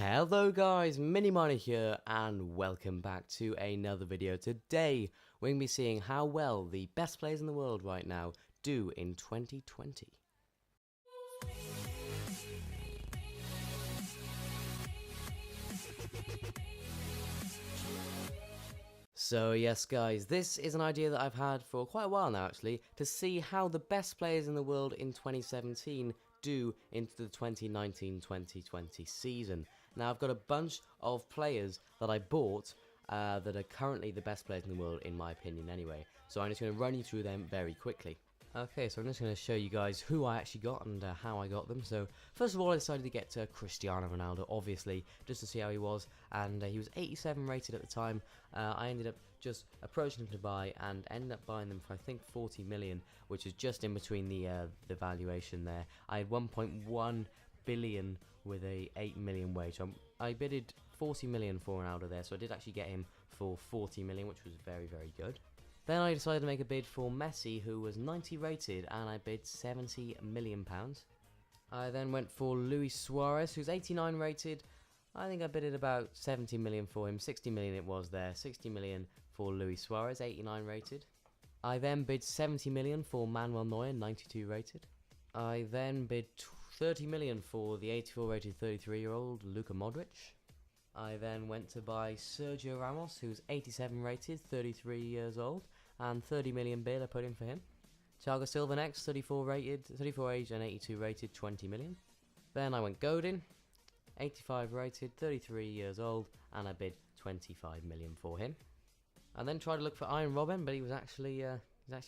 Hello guys, MiniMiner here and welcome back to another video. Today we're going to be seeing how well the best players in the world right now do in 2020. So yes guys, this is an idea that I've had for quite a while now actually, to see how the best players in the world in 2017 do into the 2019-2020 season. Now I've got a bunch of players that I bought that are currently the best players in the world in my opinion anyway, so I'm just going to run you through them very quickly. Okay, so I'm just going to show you guys who I actually got and how I got them. So first of all I decided to get Cristiano Ronaldo, obviously, just to see how he was, and he was 87 rated at the time. I ended up just approaching him to buy and ended up buying them for I think 40 million, which is just in between the valuation there. I had 1.1 billion with a 8 million wage. So I bidded 40 million for Ronaldo there, so I did actually get him for 40 million, which was very, very good. Then I decided to make a bid for Messi, who was 90 rated, and I bid 70 million pounds. I then went for Luis Suarez, who's 89 rated. I think I bidded about 70 million for him. 60 million it was there. 60 million for Luis Suarez, 89 rated. I then bid 70 million for Manuel Neuer, 92 rated. I then bid 30 million for the 84 rated 33-year-old Luka Modric. I then went to buy Sergio Ramos, who's 87 rated, 33 years old, and 30 million bid I put in for him. Thiago Silva next, 34 rated, 34 age and 82 rated, 20 million. Then I went Godin, 85 rated, 33 years old, and I bid 25 million for him. I then tried to look for Iron Robin, but he was actually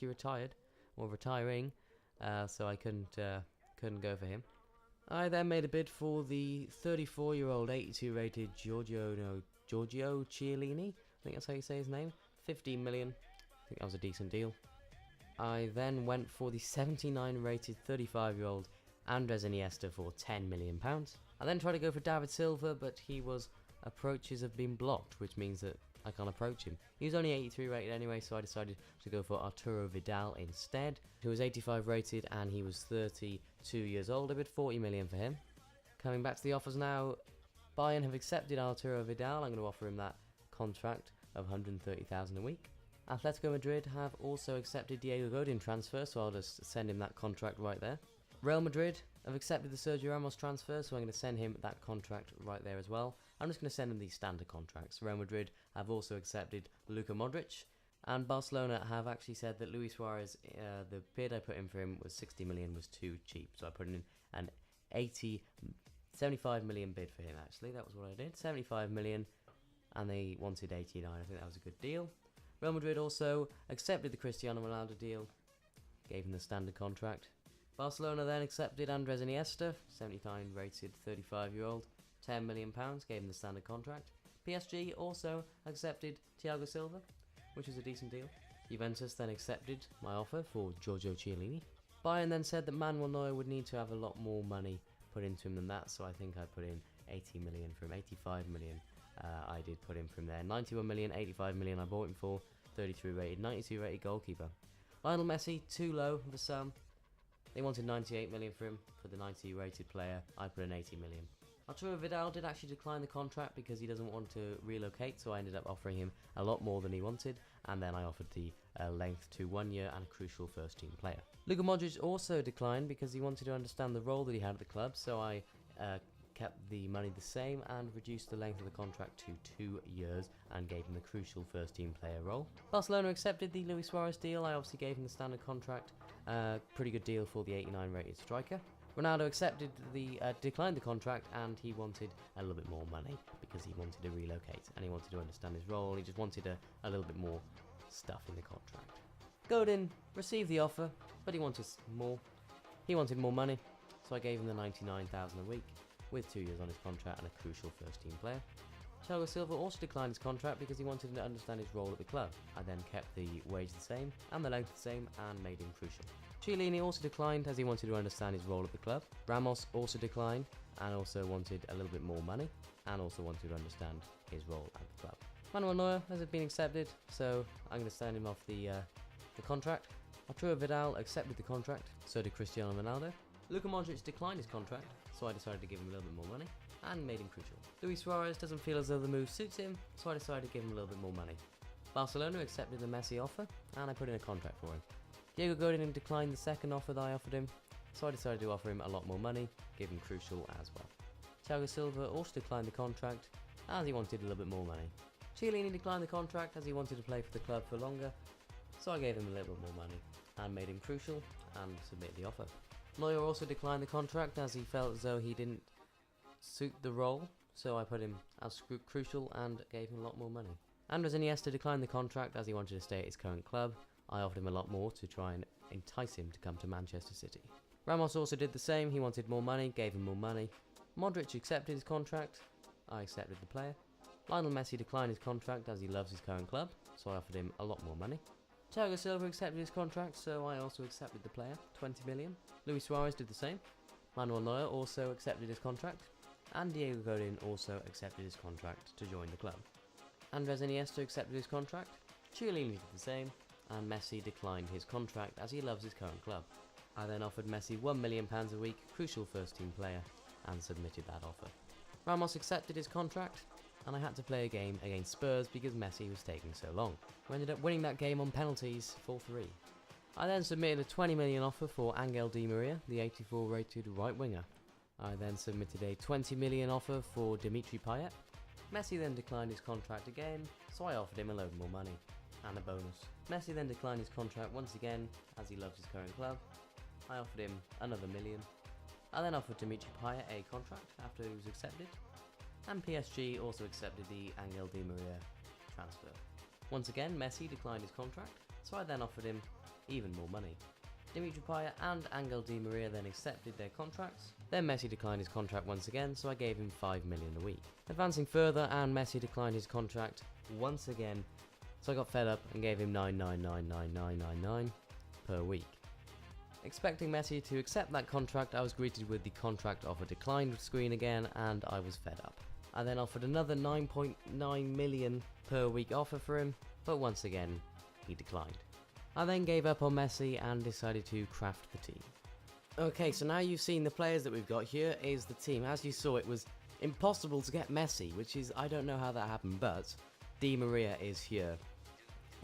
retired, or retiring, so I couldn't go for him. I then made a bid for the 34-year-old 82 rated Giorgio Chiellini, I think that's how you say his name, 15 million, I think that was a decent deal. I then went for the 79 rated 35-year-old Andres Iniesta for 10 million pounds. I then tried to go for David Silva, but approaches have been blocked, which means that I can't approach him. He was only 83 rated anyway, so I decided to go for Arturo Vidal instead, who was 85 rated and he was 32 years old. I bid 40 million for him. Coming back to the offers now, Bayern have accepted Arturo Vidal. I'm going to offer him that contract of 130,000 a week. Atletico Madrid have also accepted Diego Godin transfer, so I'll just send him that contract right there. Real Madrid have accepted the Sergio Ramos transfer, so I'm going to send him that contract right there as well. I'm just going to send him these standard contracts. Real Madrid have also accepted Luka Modric, and Barcelona have actually said that Luis Suarez, the bid I put in for him was 60 million, was too cheap, so I put in an 75 million bid for him actually. That was what I did, 75 million, and they wanted 89. I think that was a good deal. Real Madrid also accepted the Cristiano Ronaldo deal, gave him the standard contract. Barcelona then accepted Andres Iniesta, 79 rated 35-year-old, 10 million pounds, gave him the standard contract. PSG also accepted Thiago Silva, which was a decent deal. Juventus then accepted my offer for Giorgio Chiellini. Bayern then said that Manuel Neuer would need to have a lot more money put into him than that, so I think I put in 80 million for him, 85 million I did put in from there. 91 million, 85 million I bought him for, 33 rated, 92 rated goalkeeper. Lionel Messi, too low of a sum. They wanted 98 million for him, for the 90 rated player. I put in 80 million. Arturo Vidal did actually decline the contract because he doesn't want to relocate, so I ended up offering him a lot more than he wanted, and then I offered the length to 1 year and a crucial first team player. Luka Modric also declined because he wanted to understand the role that he had at the club, so I kept the money the same and reduced the length of the contract to 2 years and gave him the crucial first team player role. Barcelona accepted the Luis Suarez deal. I obviously gave him the standard contract, pretty good deal for the 89 rated striker. Ronaldo accepted declined the contract, and he wanted a little bit more money because he wanted to relocate and he wanted to understand his role. He just wanted a little bit more stuff in the contract. Godin received the offer, but he wanted more. He wanted more money, so I gave him the 99,000 a week, with 2 years on his contract and a crucial first team player. Thiago Silva also declined his contract because he wanted to understand his role at the club. I then kept the wage the same and the length the same and made him crucial. Chiellini also declined as he wanted to understand his role at the club. Ramos also declined and also wanted a little bit more money and also wanted to understand his role at the club. Manuel Neuer has been accepted, so I'm going to send him off the contract. Arturo Vidal accepted the contract, so did Cristiano Ronaldo. Luka Modric declined his contract, so I decided to give him a little bit more money. and made him crucial. Luis Suarez doesn't feel as though the move suits him, so I decided to give him a little bit more money. Barcelona accepted the Messi offer, and I put in a contract for him. Diego Godin declined the second offer that I offered him, so I decided to offer him a lot more money, give him crucial as well. Thiago Silva also declined the contract, as he wanted a little bit more money. Chiellini declined the contract as he wanted to play for the club for longer, so I gave him a little bit more money, and made him crucial, and submitted the offer. Neuer also declined the contract as he felt as though he didn't suit the role, so I put him as crucial and gave him a lot more money. Andres Iniesta declined the contract as he wanted to stay at his current club. I offered him a lot more to try and entice him to come to Manchester City. Ramos also did the same, he wanted more money, gave him more money. Modric accepted his contract, I accepted the player. Lionel Messi declined his contract as he loves his current club, so I offered him a lot more money. Thiago Silva accepted his contract, so I also accepted the player, 20 million. Luis Suarez did the same. Manuel Neuer also accepted his contract, and Diego Godin also accepted his contract to join the club. Andres Iniesta accepted his contract, Chiellini did the same, and Messi declined his contract as he loves his current club. I then offered Messi £1 million a week, crucial first team player, and submitted that offer. Ramos accepted his contract, and I had to play a game against Spurs because Messi was taking so long. We ended up winning that game on penalties 4-3. I then submitted a $20 million offer for Angel Di Maria, the 84 rated right winger. I then submitted a $20 million offer for Dimitri Payet. Messi then declined his contract again, so I offered him a load more money, and a bonus. Messi then declined his contract once again, as he loves his current club. I offered him another $1 million. I then offered Dimitri Payet a contract after he was accepted, and PSG also accepted the Angel Di Maria transfer. Once again, Messi declined his contract, so I then offered him even more money. Dimitri Payet and Angel Di Maria then accepted their contracts. Then Messi declined his contract once again, so I gave him $5 million a week. Advancing further, and Messi declined his contract once again, so I got fed up and gave him $9,999,999 per week. Expecting Messi to accept that contract, I was greeted with the contract offer declined screen again, and I was fed up. I then offered another $9.9 million per week offer for him, but once again, he declined. I then gave up on Messi and decided to craft the team. Okay, so now you've seen the players that we've got. Here is the team. As you saw, it was impossible to get Messi, which is, I don't know how that happened, but Di Maria is here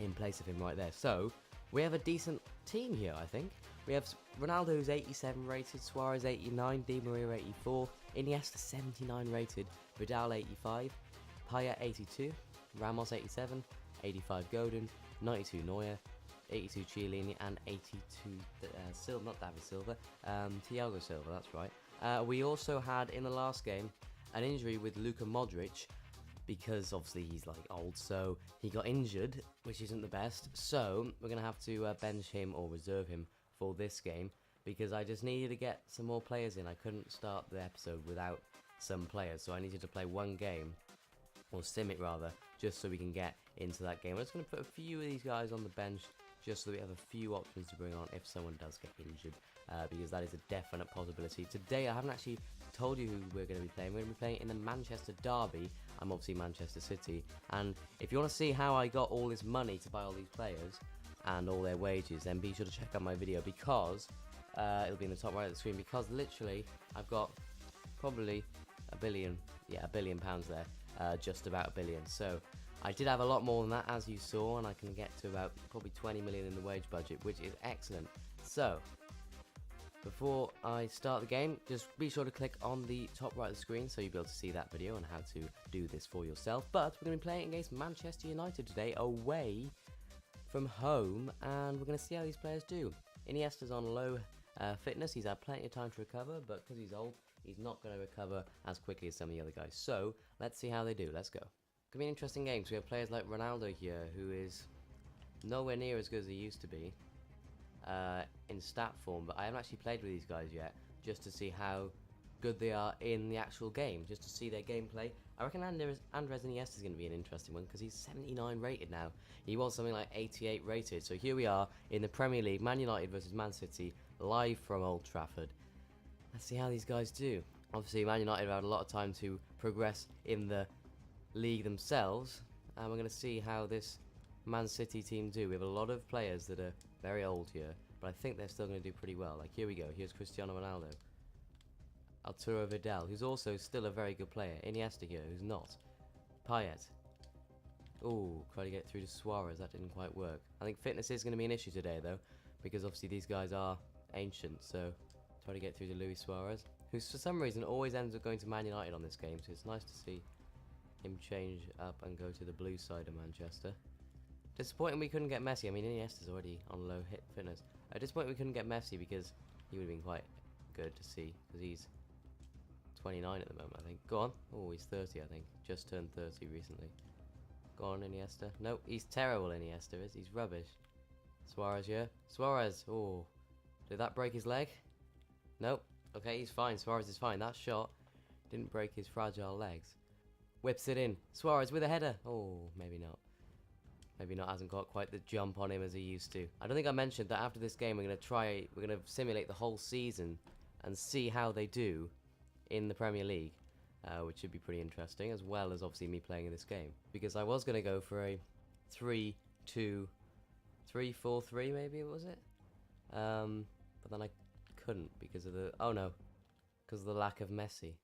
in place of him right there. So, we have a decent team here, I think. We have Ronaldo, who's 87 rated, Suarez 89, Di Maria 84, Iniesta 79 rated, Vidal 85, Payet 82, Ramos 87, 85 Godin, 92 Neuer, 82 Chiellini, and 82 not David Silva, Thiago Silva, that's right. We also had in the last game an injury with Luka Modric, because obviously he's like old, so he got injured, which isn't the best. So we're gonna have to bench him or reserve him for this game, because I just needed to get some more players in. I couldn't start the episode without some players, so I needed to play one game, or sim it rather, just so we can get into that game. I'm just going to put a few of these guys on the bench, just so we have a few options to bring on if someone does get injured, because that is a definite possibility. Today, I haven't actually told you who we're going to be playing. We're going to be playing in the Manchester Derby. I'm obviously Manchester City, and if you want to see how I got all this money to buy all these players and all their wages, then be sure to check out my video, because it'll be in the top right of the screen, because literally I've got probably £1 billion there, just about £1 billion. So I did have a lot more than that, as you saw, and I can get to about probably 20 million in the wage budget, which is excellent. So before I start the game, just be sure to click on the top right of the screen so you'll be able to see that video on how to do this for yourself. But we're going to be playing against Manchester United today, away from home, and we're going to see how these players do. Iniesta's on low fitness. He's had plenty of time to recover, but because he's old, he's not going to recover as quickly as some of the other guys. So let's see how they do. Let's go. Could be an interesting game. So we have players like Ronaldo here, who is nowhere near as good as he used to be in stat form, but I haven't actually played with these guys yet, just to see how good they are in the actual game, just to see their gameplay. I reckon Andres Iniesta is going to be an interesting one, because he's 79 rated now. He was something like 88 rated. So here we are in the Premier League, Man United versus Man City, live from Old Trafford. Let's see how these guys do. Obviously, Man United have had a lot of time to progress in the league themselves, and we're going to see how this Man City team do. We have a lot of players that are very old here, but I think they're still going to do pretty well. Like, here we go. Here's Cristiano Ronaldo. Arturo Vidal, who's also still a very good player. Iniesta here, who's not. Payet. Ooh, try to get through to Suarez. That didn't quite work. I think fitness is going to be an issue today, though, because obviously these guys are ancient. So try to get through to Luis Suarez, who for some reason always ends up going to Man United on this game. So it's nice to see him change up and go to the blue side of Manchester. Disappointing we couldn't get Messi. I mean, Iniesta's already on low hit fitness. Disappointing we couldn't get Messi because he would have been quite good to see, because he's 29 at the moment, I think. Go on. Oh, he's 30, I think. Just turned 30 recently. Go on, Iniesta. Nope, he's terrible, Iniesta is. He's rubbish. Suarez, yeah. Suarez. Oh, did that break his leg? Nope. Okay, he's fine. Suarez is fine. That shot didn't break his fragile legs. Whips it in. Suarez with a header. Oh, maybe not. Maybe not. Hasn't got quite the jump on him as he used to. I don't think I mentioned that after this game we're going to simulate the whole season and see how they do in the Premier League, which should be pretty interesting, as well as obviously me playing in this game. Because I was going to go for a 3-2-3-4-3 maybe, was it? But then I couldn't because of the... Oh no. Because of the lack of Messi.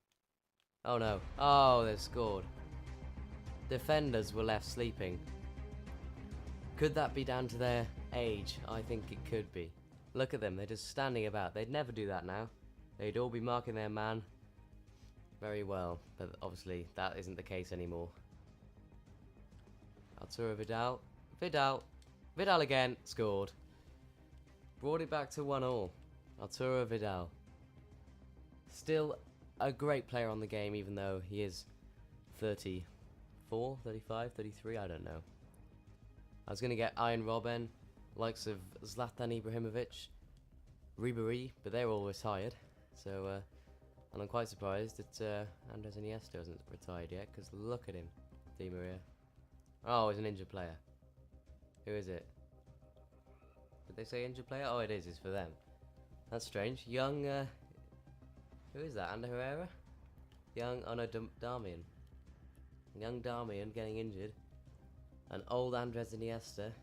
Oh no. Oh, they've scored. Defenders were left sleeping. Could that be down to their age? I think it could be. Look at them, they're just standing about. They'd never do that now. They'd all be marking their man very well, but obviously that isn't the case anymore. Arturo Vidal. Vidal again, scored. Brought it back to 1-1. Arturo Vidal. Still a great player on the game, even though he is 34, 35, 33, I don't know. I was going to get Iron Robben, likes of Zlatan Ibrahimovic, Ribéry, but they're all retired. So, and I'm quite surprised that Andres Iniesta hasn't retired yet, because look at him, Di Maria. Oh, he's an injured player. Who is it? Did they say injured player? Oh, it is. It's for them. That's strange. Young, who is that? Ander Herrera? Young, oh no, Darmian. Young Darmian getting injured. And old Andres Iniesta,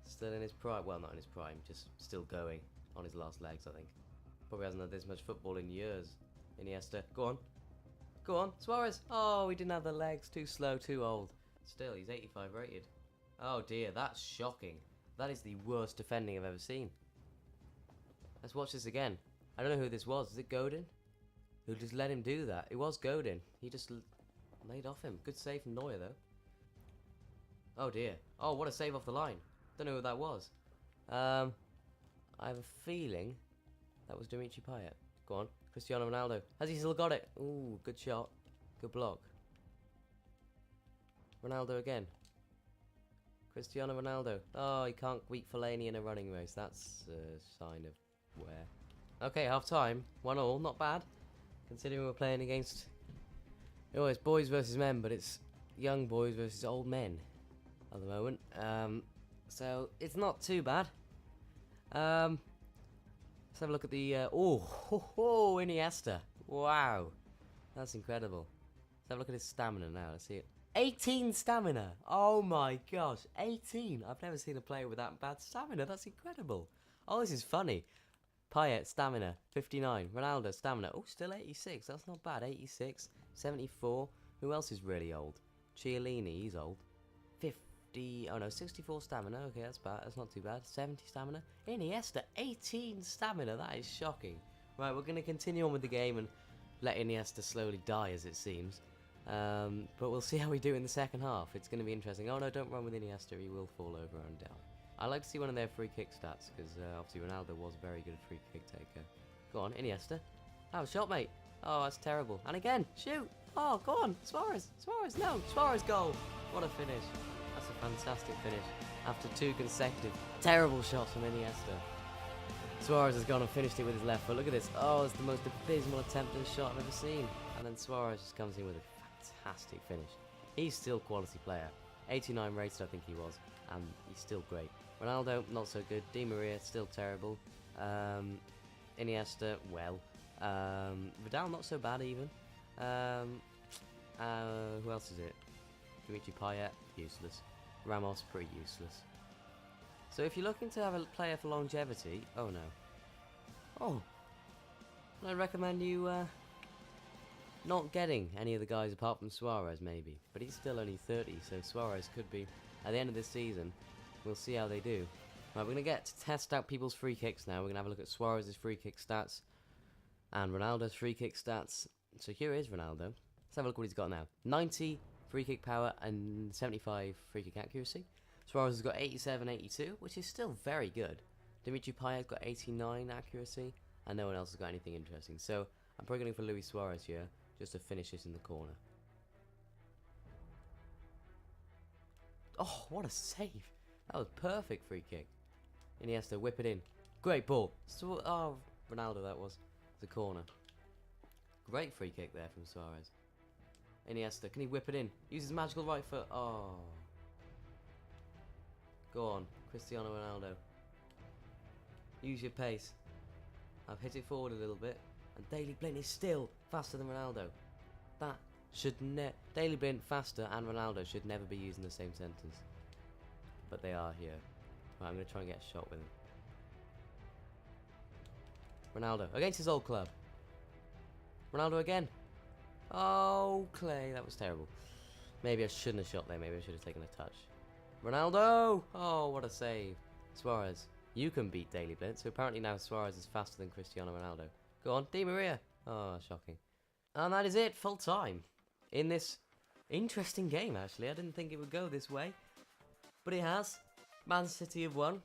still in his prime. Well, not in his prime, just still going on his last legs, I think. Probably hasn't had this much football in years. Iniesta, go on. Go on, Suarez. Oh, he didn't have the legs. Too slow, too old. Still, he's 85 rated. Oh dear, that's shocking. That is the worst defending I've ever seen. Let's watch this again. I don't know who this was. Is it Godin? Who just let him do that? It was Godin. He just laid off him. Good save from Neuer, though. Oh dear. Oh, what a save off the line. Don't know who that was. I have a feeling that was Dimitri Payet. Go on. Cristiano Ronaldo. Has he still got it? Ooh, good shot. Good block. Ronaldo again. Cristiano Ronaldo. Oh, he can't beat Fellaini in a running race. That's a sign of wear. Okay, half time. 1-1. Not bad. Considering we're playing against... Oh, it's boys versus men, but it's young boys versus old men at the moment. So it's not too bad. Let's have a look at the Iniesta. Wow, that's incredible. Let's have a look at his stamina now. Let's see it. 18 stamina. Oh my gosh, 18. I've never seen a player with that bad stamina. That's incredible. Oh, this is funny. Payet, stamina, 59. Ronaldo, stamina. Oh, still 86. That's not bad. 86, 74. Who else is really old? Chiellini, he's old. 50. Oh no, 64 stamina. Okay, that's bad. That's not too bad. 70 stamina. Iniesta, 18 stamina. That is shocking. Right, we're going to continue on with the game and let Iniesta slowly die, as it seems. But we'll see how we do in the second half. It's going to be interesting. Oh no, don't run with Iniesta. He will fall over and die. I like to see one of their free kick stats, because obviously Ronaldo was very good at free kick taker. Go on, Iniesta. Oh, shot, mate. Oh, that's terrible. And again, shoot. Oh, go on, Suarez. Suarez, no. Suarez goal. What a finish. That's a fantastic finish. After two consecutive terrible shots from Iniesta. Suarez has gone and finished it with his left foot. Look at this. Oh, it's the most abysmal attempt at a shot I've ever seen. And then Suarez just comes in with a fantastic finish. He's still a quality player. 89 rated, I think he was. And he's still great. Ronaldo, not so good. Di Maria, still terrible. Iniesta, well. Vidal, not so bad even. Who else is it? Dimitri Payet, useless. Ramos, pretty useless. So if you're looking to have a player for longevity... Oh no. Oh. I'd recommend you not getting any of the guys apart from Suarez, maybe. But he's still only 30, so Suarez could be, at the end of this season, we'll see how they do. Right, we're going to get to test out people's free kicks now. We're going to have a look at Suarez's free kick stats and Ronaldo's free kick stats. So here is Ronaldo. Let's have a look what he's got now. 90 free kick power and 75 free kick accuracy. Suarez has got 87, 82, which is still very good. Dimitri Payet's got 89 accuracy, and no one else has got anything interesting. So I'm probably going for Luis Suarez here, just to finish this in the corner. Oh, what a save! That was perfect free kick. Iniesta, whip it in. Great ball. Oh, Ronaldo that was. The corner. Great free kick there from Suarez. Iniesta, can he whip it in? Use his magical right foot. Oh. Go on, Cristiano Ronaldo. Use your pace. I've hit it forward a little bit. And Daley Blind is still faster than Ronaldo. That should Daley Blind faster and Ronaldo should never be used in the same sentence. But they are here. Right, I'm going to try and get a shot with him. Ronaldo, against his old club. Ronaldo again. Oh, Clay, that was terrible. Maybe I shouldn't have shot there. Maybe I should have taken a touch. Ronaldo! Oh, what a save. Suarez, you can beat Daley Blind. So apparently now Suarez is faster than Cristiano Ronaldo. Go on, Di Maria. Oh, shocking. And that is it, full time. In this interesting game, actually. I didn't think it would go this way. But it has. Man City have won.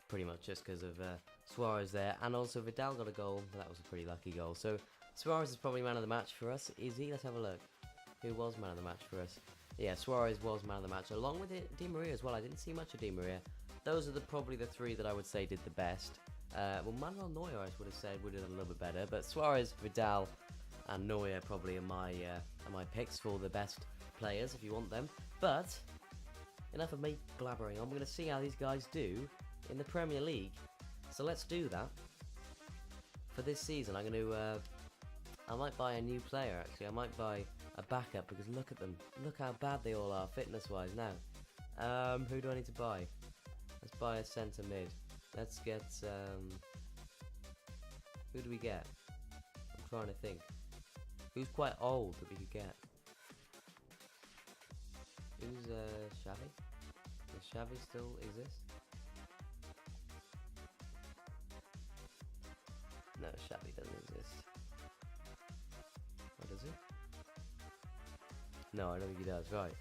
Pretty much just because of Suarez there. And also Vidal got a goal. That was a pretty lucky goal. So Suarez is probably man of the match for us. Is he? Let's have a look. Who was man of the match for us? Yeah, Suarez was man of the match. Along with it, Di Maria as well. I didn't see much of Di Maria. Those are probably the three that I would say did the best. Well, Manuel Neuer, I would have said, would have done a little bit better. But Suarez, Vidal, and Neuer probably are my picks for the best players, if you want them. But enough of me blabbering on. We're going to see how these guys do in the Premier League. So let's do that. For this season, I'm going to... I might buy a new player, actually. I might buy a backup, because look at them. Look how bad they all are, fitness-wise, now. Who do I need to buy? Let's buy a centre mid. Let's get... who do we get? I'm trying to think. Who's quite old that we could get? Who's Xavi? Does Xavi still exist? No, Xavi doesn't exist. What does he? No, I don't think he does, right.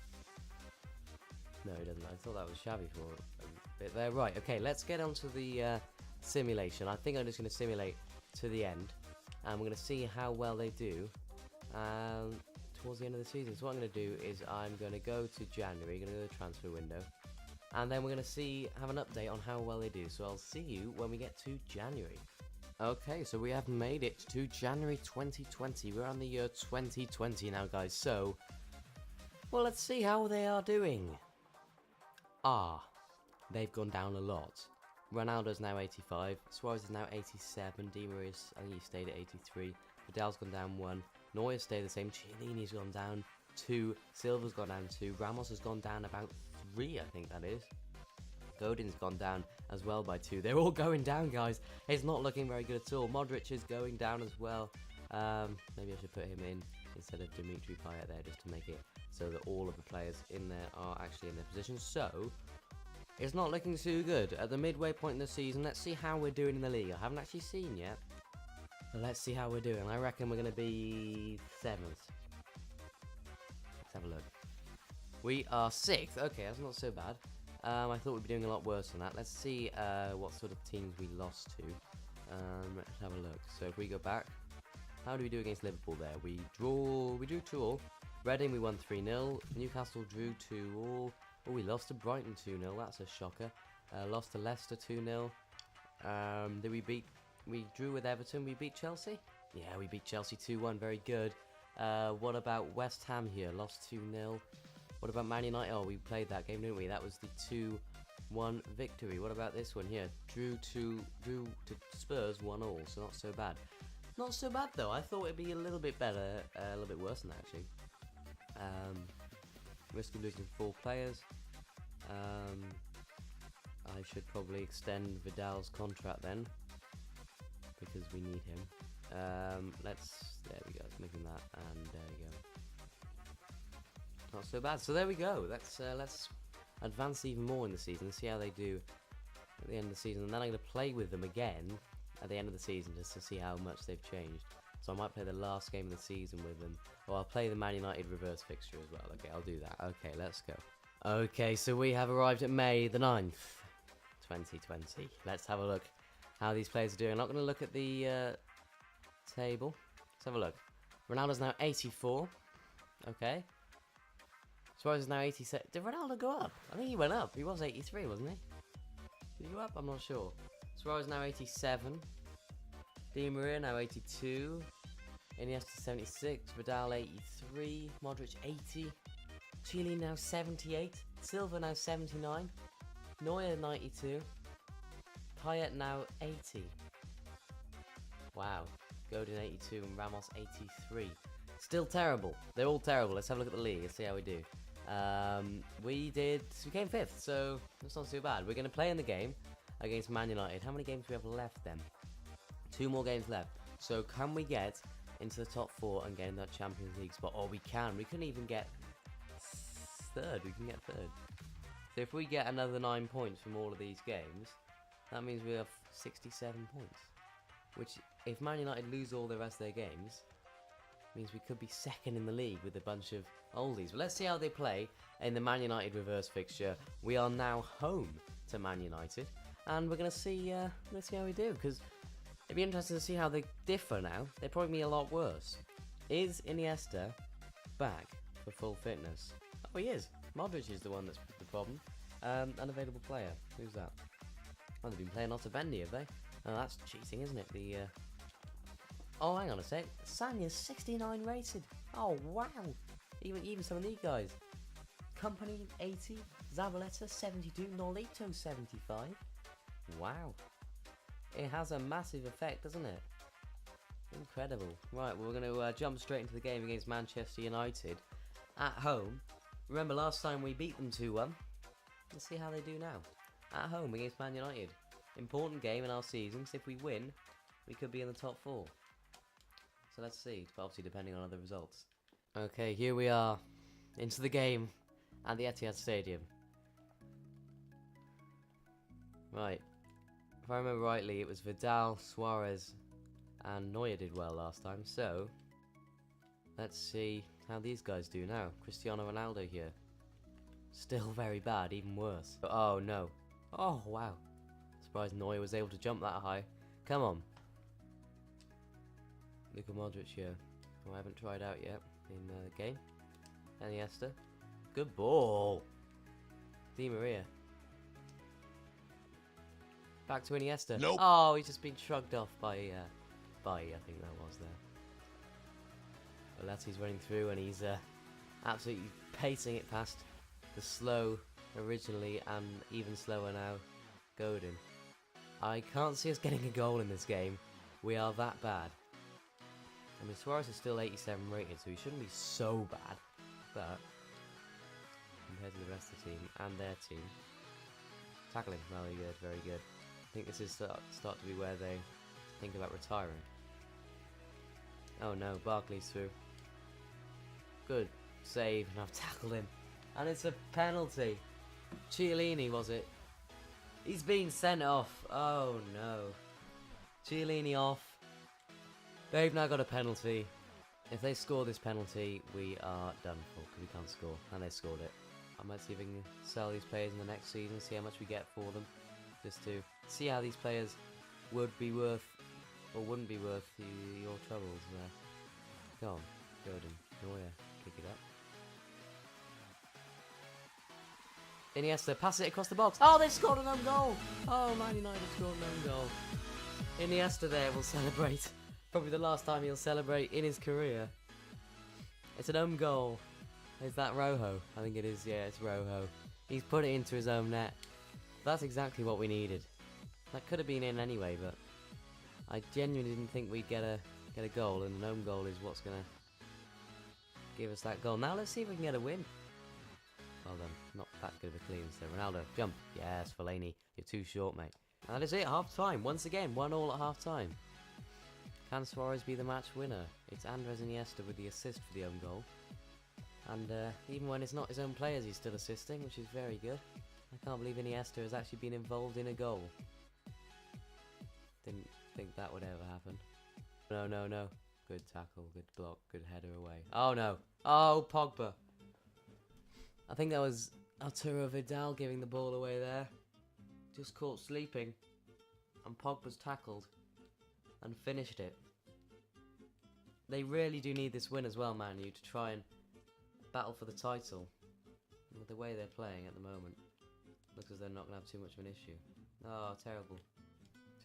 No, he doesn't. I thought that was Xavi for a bit there. Right, okay, let's get onto the simulation. I think I'm just going to simulate to the end. And we're going to see how well they do towards the end of the season. So what I'm going to do is I'm going to go to January, going to go to the transfer window. And then we're going to have an update on how well they do. So I'll see you when we get to January. Okay, so we have made it to January 2020. We're on the year 2020 now, guys. So, well, let's see how they are doing. They've gone down a lot. Ronaldo's now 85. Suarez is now 87. Di Maria, I think he stayed at 83. Vidal's gone down 1. Neuer stayed the same. Chiellini's gone down 2. Silva's gone down 2. Ramos has gone down about 3, I think that is. Godin's gone down as well by 2. They're all going down, guys. It's not looking very good at all. Modric is going down as well. Maybe I should put him in instead of Dimitri Payet there, just to make it so that all of the players in there are actually in their positions. So, it's not looking too good. At the midway point in the season, let's see how we're doing in the league. I haven't actually seen yet. But let's see how we're doing. I reckon we're going to be 7th. Let's have a look. We are 6th. Okay, that's not so bad. I thought we'd be doing a lot worse than that. Let's see what sort of teams we lost to. Let's have a look. So if we go back, how do we do against Liverpool there? We drew 2-2. Reading we won 3-0. Newcastle drew 2-2. Oh, we lost to Brighton 2-0. That's a shocker. Lost to Leicester 2-0. We drew with Everton. We beat Chelsea? Yeah, we beat Chelsea 2-1. Very good. What about West Ham here? Lost 2-0. What about Man United? Oh, we played that game, didn't we? That was the 2-1 victory. What about this one here? Drew to Spurs 1-1, so not so bad. Not so bad though. I thought it'd be a little bit better, a little bit worse than that actually. Risk of losing 4 players. I should probably extend Vidal's contract then, because we need him. There we go, it's making that, and there we go. Not so bad. So there we go. Let's advance even more in the season and see how they do at the end of the season. And then I'm going to play with them again at the end of the season just to see how much they've changed. So I might play the last game of the season with them, or I'll play the Man United reverse fixture as well. Okay, I'll do that. Okay, let's go. Okay, so we have arrived at May the 9th, 2020. Let's have a look how these players are doing. I'm not going to look at the table. Let's have a look. Ronaldo's now 84. Okay. Suarez is now 87. Did Ronaldo go up? I think he went up. He was 83, wasn't he? Did he go up? I'm not sure. Suarez now 87. Di Maria now 82. Iniesta 76. Vidal 83. Modric 80. Chile now 78. Silva now 79. Neuer 92. Payet now 80. Wow. Godin 82 and Ramos 83. Still terrible. They're all terrible. Let's have a look at the league and see how we do. We came 5th, so that's not too bad. We're going to play in the game against Man United. How many games do we have left then? 2 more games left. So can we get into the top 4 and get in that Champions League spot? Oh, we can. We couldn't even get 3rd. We can get 3rd. So if we get another 9 points from all of these games, that means we have 67 points. Which, if Man United lose all the rest of their games, means we could be 2nd in the league with a bunch of oldies. But let's see how they play in the Man United reverse fixture. We are now home to Man United, and we're gonna see how we do, because it'd be interesting to see how they differ now. They'd probably be a lot worse. Is Iniesta back for full fitness? Oh, he is. Modric is the one that's the problem. Unavailable player. Who's that? Oh, they've been playing Otamendi, have they? Oh, that's cheating, isn't it? Oh, hang on a sec. Sanya's 69 rated. Oh, wow. Even some of these guys. Company 80. Zabaleta 72. Nolito 75. Wow. It has a massive effect, doesn't it? Incredible. Right, we're going to jump straight into the game against Manchester United at home. Remember last time we beat them 2-1. Let's see how they do now. At home against Man United. Important game in our season, because if we win, we could be in the top 4. So let's see, but obviously depending on other results. Okay, here we are, into the game at the Etihad Stadium. Right, if I remember rightly, it was Vidal, Suarez, and Neuer did well last time, so let's see how these guys do now. Cristiano Ronaldo here. Still very bad, even worse. Oh no. Oh wow. Surprised Neuer was able to jump that high. Come on. Luka Modric here, who I haven't tried out yet in the game. Iniesta. Good ball. Di Maria. Back to Iniesta. Nope. Oh, he's just been shrugged off by I think that was there. Belletti's running through and he's absolutely pacing it past the slow originally and even slower now Godin. I can't see us getting a goal in this game. We are that bad. I mean, Suarez is still 87 rated, so he shouldn't be so bad. But compared to the rest of the team and their team, tackling very good, very good. I think this is start to be where they think about retiring. Oh no, Barkley's through. Good save, and I've tackled him. And it's a penalty. Chiellini, was it? He's been sent off. Oh no. Chiellini off. They've now got a penalty. If they score this penalty, we are done for, because we can't score. And they scored it. I might see if we can sell these players in the next season, see how much we get for them. Just to see how these players would be worth, or wouldn't be worth your troubles there. Go on, Godin, Neuer, kick it up. Iniesta, pass it across the box. Oh, they've scored an own goal. Oh, Man United scored an own goal. Iniesta there will celebrate. Probably the last time he'll celebrate in his career. It's an own goal. Is that Rojo? I think it is, yeah, it's Rojo. He's put it into his own net. That's exactly what we needed. That could have been in anyway, but I genuinely didn't think we'd get a goal, and an own goal is what's going to give us that goal. Now let's see if we can get a win. Well done. Not that good of a clean. So Ronaldo, jump. Yes, Fellaini. You're too short, mate. And that is it, half time. Once again, 1-1 at half time. Can Suarez be the match winner? It's Andres Iniesta with the assist for the own goal. And even when it's not his own players, he's still assisting, which is very good. I can't believe Iniesta has actually been involved in a goal. Didn't think that would ever happen. No, no, no. Good tackle, good block, good header away. Oh no. Oh, Pogba. I think that was Arturo Vidal giving the ball away there. Just caught sleeping. And Pogba's tackled. And finished it. They really do need this win as well, Man U, to try and battle for the title. With the way they're playing at the moment. Looks as though they're not going to have too much of an issue. Oh, terrible.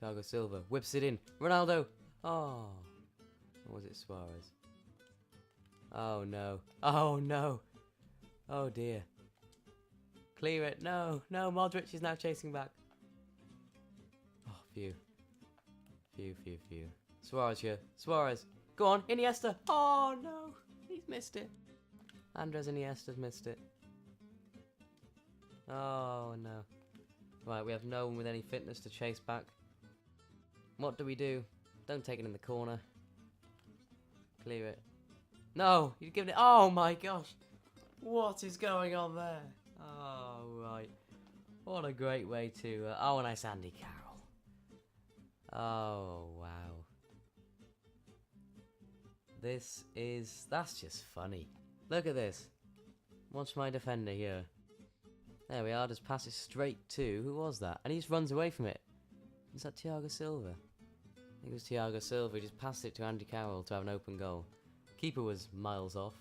Thiago Silva whips it in. Ronaldo! Oh. Or was it Suarez? Oh no. Oh no. Oh dear. Clear it. No. No, Modric is now chasing back. Oh, phew. Phew, phew, phew. Suarez here. Suarez. Go on. Iniesta. Oh no. He's missed it. Andres Iniesta's missed it. Oh no. Right, we have no one with any fitness to chase back. What do? Don't take it in the corner. Clear it. No, you've given it. Oh my gosh. What is going on there? Oh, right. What a great way to. Oh, and nice Andy Carroll. Oh, wow. That's just funny. Look at this. Watch my defender here. There we are, just pass it straight to. Who was that? And he just runs away from it. Is that Thiago Silva? I think it was Thiago Silva. He just passed it to Andy Carroll to have an open goal. Keeper was miles off.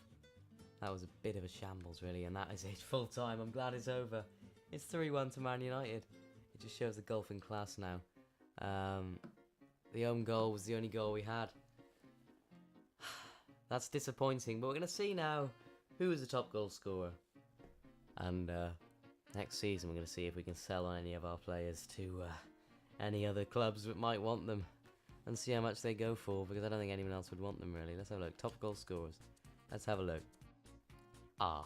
That was a bit of a shambles, really, and that is it. Full time. I'm glad it's over. It's 3-1 to Man United. It just shows the golfing class now. The own goal was the only goal we had. That's disappointing, but we're going to see now who is the top goal scorer. And next season we're going to see if we can sell on any of our players to any other clubs that might want them. And see how much they go for, because I don't think anyone else would want them, really. Let's have a look. Top goal scorers. Let's have a look. Ah.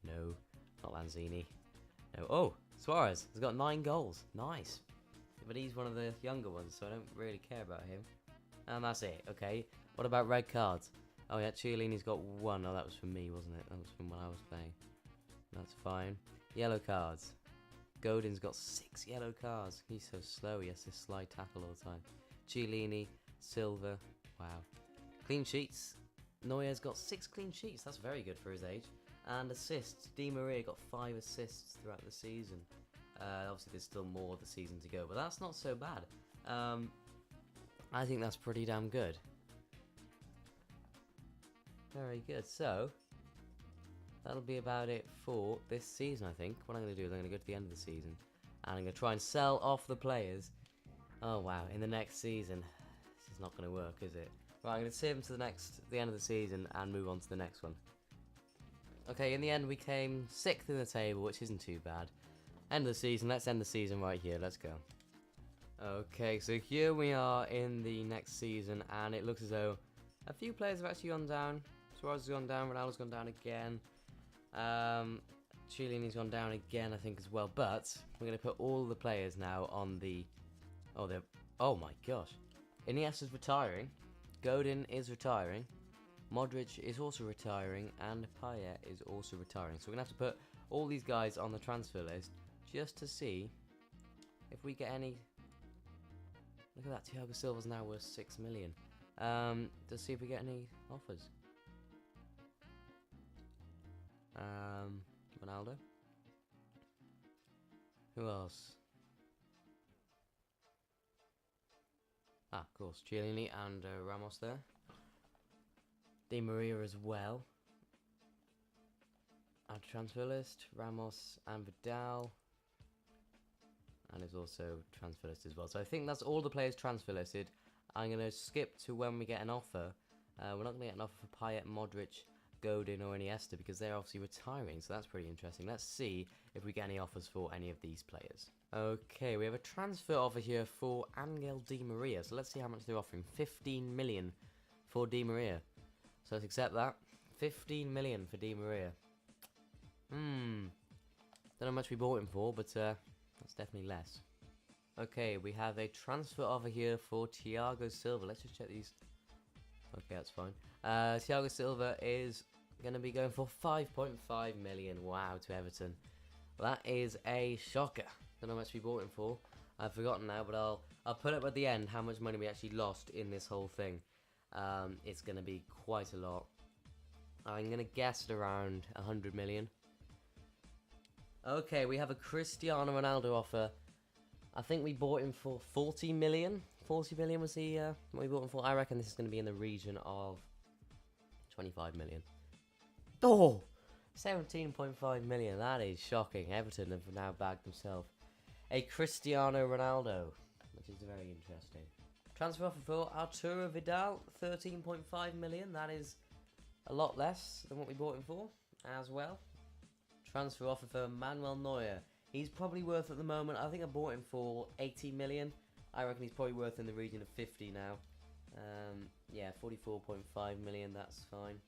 No. Not Lanzini. No. Oh, Suarez has got 9 goals. Nice. But he's one of the younger ones, so I don't really care about him. And that's it. Okay. What about red cards? Oh, yeah, Chiellini's got 1. Oh, that was from me, wasn't it? That was from when I was playing. That's fine. Yellow cards. Godin's got 6 yellow cards. He's so slow. He has to slide tackle all the time. Chiellini, Silva, wow. Clean sheets. Neuer's got 6 clean sheets. That's very good for his age. And assists. Di Maria got 5 assists throughout the season. Obviously, there's still more of the season to go, but that's not so bad. I think that's pretty damn good. Very good. So, that'll be about it for this season, I think. What I'm going to do is I'm going to go to the end of the season, and I'm going to try and sell off the players. Oh wow, in the next season. This is not going to work, is it? Right, I'm going to save them to the end of the season and move on to the next one. Okay, in the end we came 6th in the table, which isn't too bad. End of the season, let's end the season right here, let's go. Okay, so here we are in the next season, and it looks as though a few players have actually gone down. Suarez has gone down, Ronaldo's gone down again. Chiellini's gone down again, I think, as well. But we're going to put all the players now on the... Oh my gosh. Iniesta's retiring. Godin is retiring. Modric is also retiring. And Payet is also retiring. So we're going to have to put all these guys on the transfer list just to see if we get any... Look at that. Thiago Silva's now worth 6 million. To see if we get any offers. Ronaldo. Who else? Ah, of course, Chiellini and Ramos there. Di Maria as well. Add transfer list. Ramos and Vidal. And is also transfer list as well. So I think that's all the players transfer listed. I'm going to skip to when we get an offer. We're not going to get an offer for Payet, Modric, Godin or Iniesta because they're obviously retiring, so that's pretty interesting. Let's see if we get any offers for any of these players. Okay, we have a transfer offer here for Angel Di Maria, so let's see how much they're offering. 15 million for Di Maria. So let's accept that. 15 million for Di Maria. Don't know how much we bought him for, but that's definitely less. Okay, we have a transfer offer here for Thiago Silva. Let's just check these. Okay, that's fine. Thiago Silva is going to be going for 5.5 million. Wow, to Everton. That is a shocker. Don't know how much we bought him for. I've forgotten now, but I'll put up at the end how much money we actually lost in this whole thing. It's going to be quite a lot. I'm going to guess at around 100 million. Okay, we have a Cristiano Ronaldo offer. I think we bought him for 40 million. 40 million was the what we bought him for. I reckon this is going to be in the region of 25 million. Oh! 17.5 million. That is shocking. Everton have now bagged themselves a Cristiano Ronaldo, which is very interesting. Transfer offer for Arturo Vidal, 13.5 million. That is a lot less than what we bought him for as well. Transfer offer for Manuel Neuer. He's probably worth at the moment, I think I bought him for 80 million. I reckon he's probably worth in the region of 50 now. Yeah, 44.5 million, that's fine.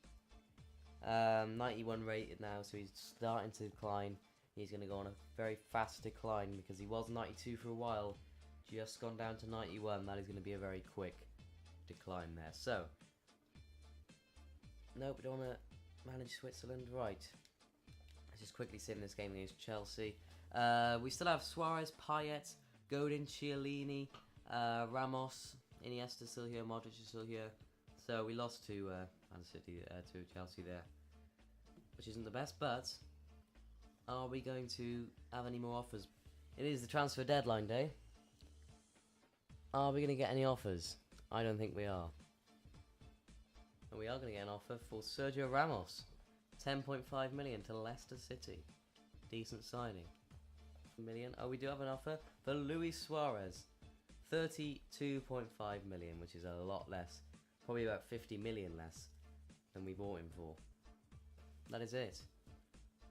91 rated now, so he's starting to decline. He's going to go on a very fast decline because he was 92 for a while. Just gone down to 91. That is going to be a very quick decline there. So, nope, we don't want to manage Switzerland. Right. Let's just quickly sit in this game against Chelsea. We still have Suarez, Payet, Godin, Chiellini, Ramos, Iniesta still here, Modric is still here. So we lost to Man City, to Chelsea there, which isn't the best. But are we going to have any more offers? It is the transfer deadline day. Are we going to get any offers? I don't think we are. And we are going to get an offer for Sergio Ramos, 10.5 million to Leicester City. Decent signing. Million. Oh, we do have an offer for Luis Suarez, 32.5 million, which is a lot less, probably about 50 million less than we bought him for. That is it.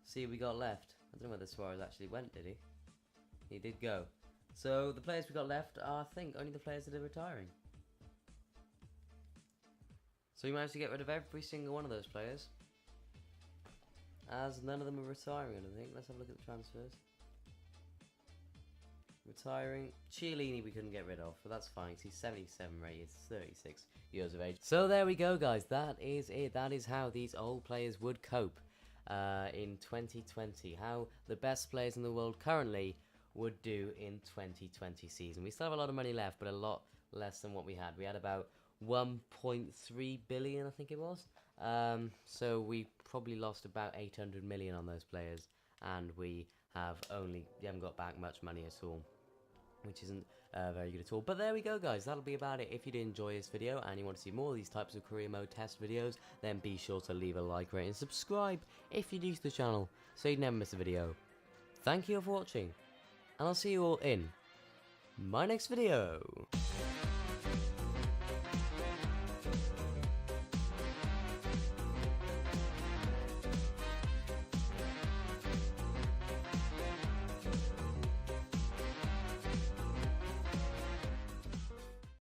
See what we got left. I don't know whether Suarez actually went, did he? He did go. So the players we got left are, I think, only the players that are retiring. So we managed to get rid of every single one of those players, as none of them are retiring, I don't think. Let's have a look at the transfers. Retiring. Chiellini we couldn't get rid of, but that's fine. He's 77 rated, 36 years of age. So there we go, guys. That is it. That is how these old players would cope in 2020. How the best players in the world currently would do in 2020 season. We still have a lot of money left, but a lot less than what we had. We had about 1.3 billion, I think it was. So we probably lost about 800 million on those players, and we haven't got back much money at all, which isn't very good at all. But there we go, guys. That'll be about it. If you did enjoy this video and you want to see more of these types of career mode test videos, then be sure to leave a like, rate, and subscribe if you're new to the channel so you never miss a video. Thank you for watching, and I'll see you all in my next video.